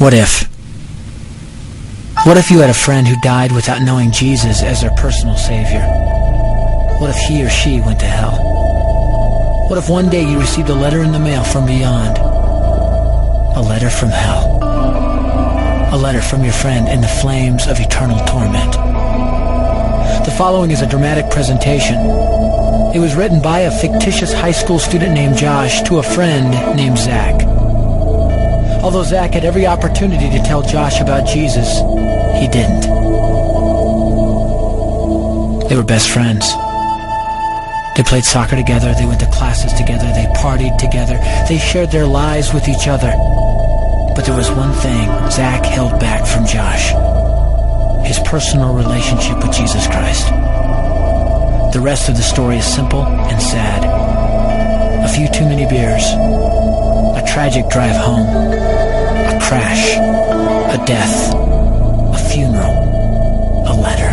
What if? What if you had a friend who died without knowing Jesus as their personal savior? What if he or she went to hell? What if one day you received a letter in the mail from beyond? A letter from hell. A letter from your friend in the flames of eternal torment. The following is a dramatic presentation. It was written by a fictitious high school student named Josh to a friend named Zach. Although Zach had every opportunity to tell Josh about Jesus, he didn't. They were best friends. They played soccer together, they went to classes together, they partied together, they shared their lives with each other. But there was one thing Zach held back from Josh: his personal relationship with Jesus Christ. The rest of the story is simple and sad. A few too many beers, a tragic drive home, a crash, a death, a funeral, a letter.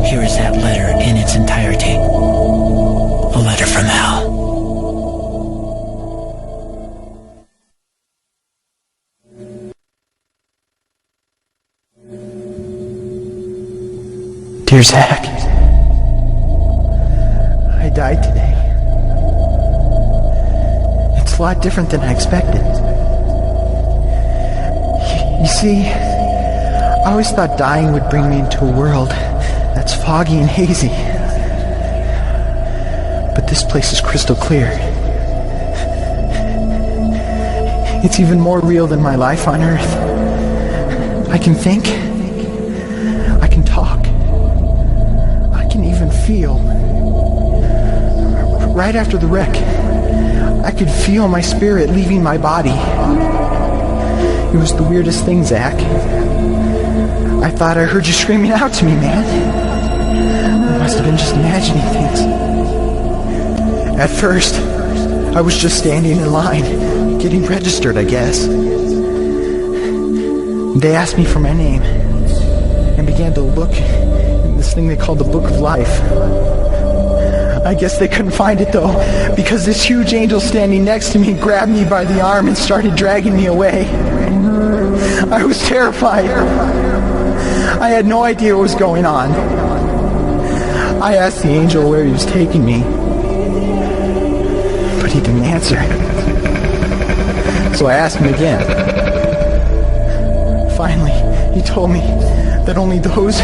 Here is that letter in its entirety. A letter from hell. Dear Zach, I died today. It's a lot different than I expected. You see, I always thought dying would bring me into a world that's foggy and hazy. But this place is crystal clear. It's even more real than my life on Earth. I can think. I can talk. I can even feel. Right after the wreck, I could feel my spirit leaving my body. It was the weirdest thing, Zach. I thought I heard you screaming out to me, man. I must have been just imagining things. At first, I was just standing in line, getting registered, I guess. They asked me for my name and began to look in this thing they called the Book of Life. I guess they couldn't find it, though, because this huge angel standing next to me grabbed me by the arm and started dragging me away. I was terrified. I had no idea what was going on. I asked the angel where he was taking me, but he didn't answer. So I asked him again. Finally, he told me that only those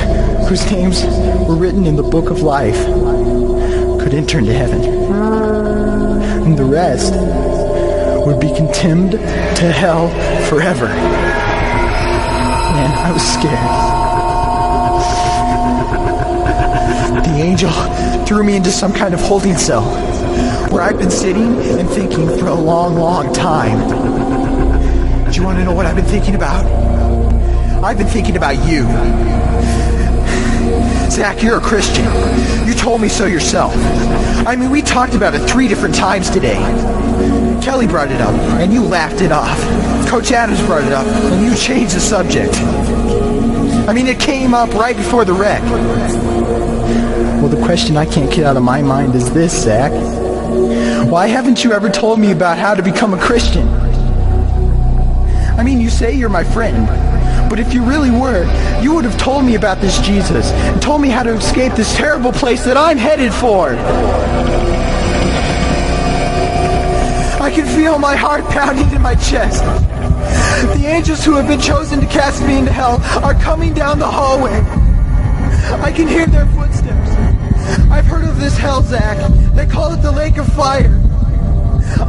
whose names were written in the Book of Life could enter into heaven. And the rest would be condemned to hell forever. Man, I was scared. The angel threw me into some kind of holding cell where I've been sitting and thinking for a long, long time. Do you want to know what I've been thinking about? I've been thinking about you. Zach, you're a Christian. You told me so yourself. I mean, we talked about it 3 different times today. Kelly brought it up, and you laughed it off. Coach Adams brought it up, and you changed the subject. I mean, it came up right before the wreck. Well, the question I can't get out of my mind is this, Zach. Why haven't you ever told me about how to become a Christian? I mean, you say you're my friend, but if you really were, you would have told me about this Jesus and told me how to escape this terrible place that I'm headed for. I can feel my heart pounding in my chest. The angels who have been chosen to cast me into hell are coming down the hallway. I can hear their footsteps. I've heard of this hell, Zach. They call it the lake of fire.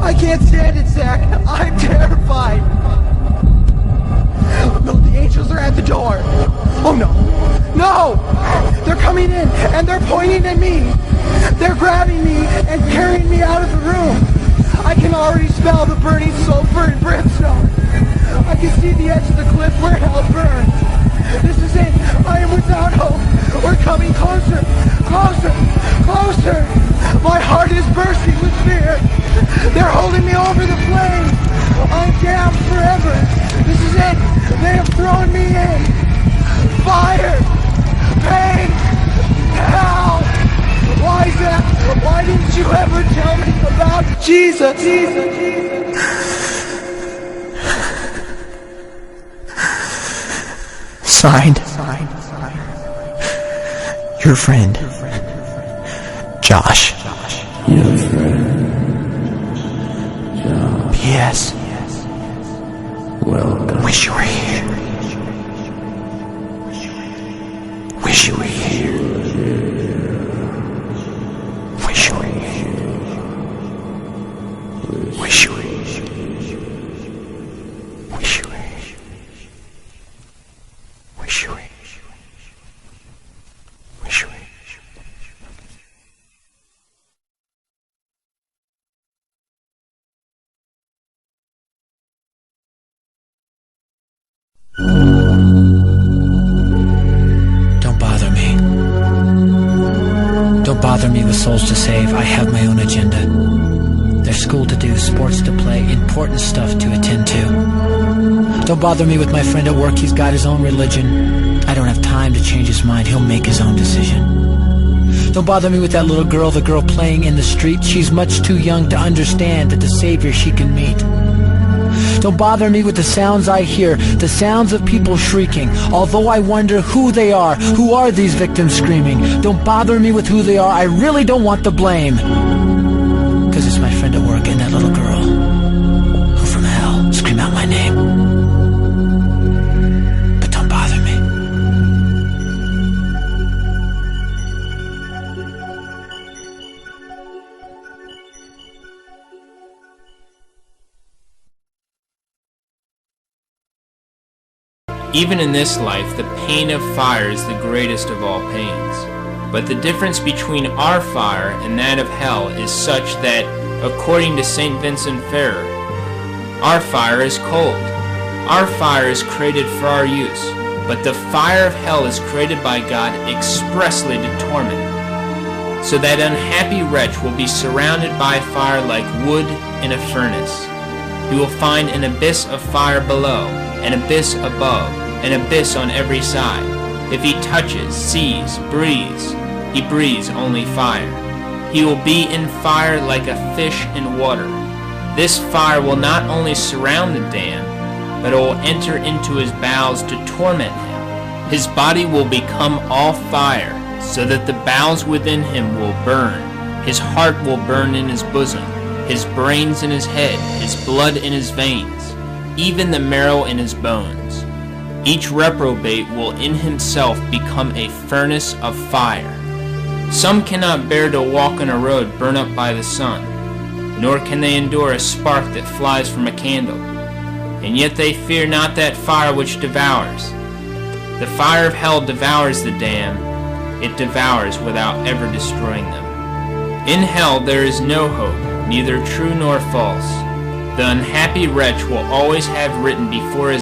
I can't stand it, Zach. I'm terrified. No, the angels are at the door. Oh no. No! They're coming in and they're pointing at me. They're grabbing me and carrying me out of the room. I can already smell the burning sulfur and brimstone. I can see the edge of the cliff where hell burns. This is it. I am without hope. We're coming closer. Closer. Closer. My heart is bursting with fear. They're holding me over the flames. I'm damned forever. This is it. They have thrown me in. Fire. Pain. Hell. Why, Zach? Why didn't you ever tell me about Jesus? Signed, your friend, Josh. Your friend, Josh. P.S. Welcome. Wish you were here. Wish you were here. Wish you were here. Wish you were here. Wish you were here. Wish you were here. Wish you were here. Don't bother me. Don't bother me with souls to save. I have my own agenda. There's school to do, sports to play, important stuff to attend to. Don't bother me with my friend at work. He's got his own religion. I don't have time to change his mind. He'll make his own decision. Don't bother me with that little girl, the girl playing in the street. She's much too young to understand that the Savior she can meet. Don't bother me with the sounds I hear, the sounds of people shrieking, although I wonder who they are. Who are these victims screaming? Don't bother me with who they are. I really don't want the blame. 'Cause it's my friend at work and that little girl who from hell scream out my name. But don't bother me. Even in this life, the pain of fire is the greatest of all pains. But the difference between our fire and that of hell is such that, according to St. Vincent Ferrer, our fire is cold. Our fire is created for our use, but the fire of hell is created by God expressly to torment. So that unhappy wretch will be surrounded by fire like wood in a furnace. He will find an abyss of fire below, an abyss above, an abyss on every side. If he touches, sees, breathes, he breathes only fire. He will be in fire like a fish in water. This fire will not only surround the damned, but it will enter into his bowels to torment him. His body will become all fire, so that the bowels within him will burn. His heart will burn in his bosom, his brains in his head, his blood in his veins, even the marrow in his bones. Each reprobate will in himself become a furnace of fire. Some cannot bear to walk on a road burned up by the sun, nor can they endure a spark that flies from a candle. And yet they fear not that fire which devours. The fire of hell devours the damned. It devours without ever destroying them. In hell there is no hope, neither true nor false. The unhappy wretch will always have written before his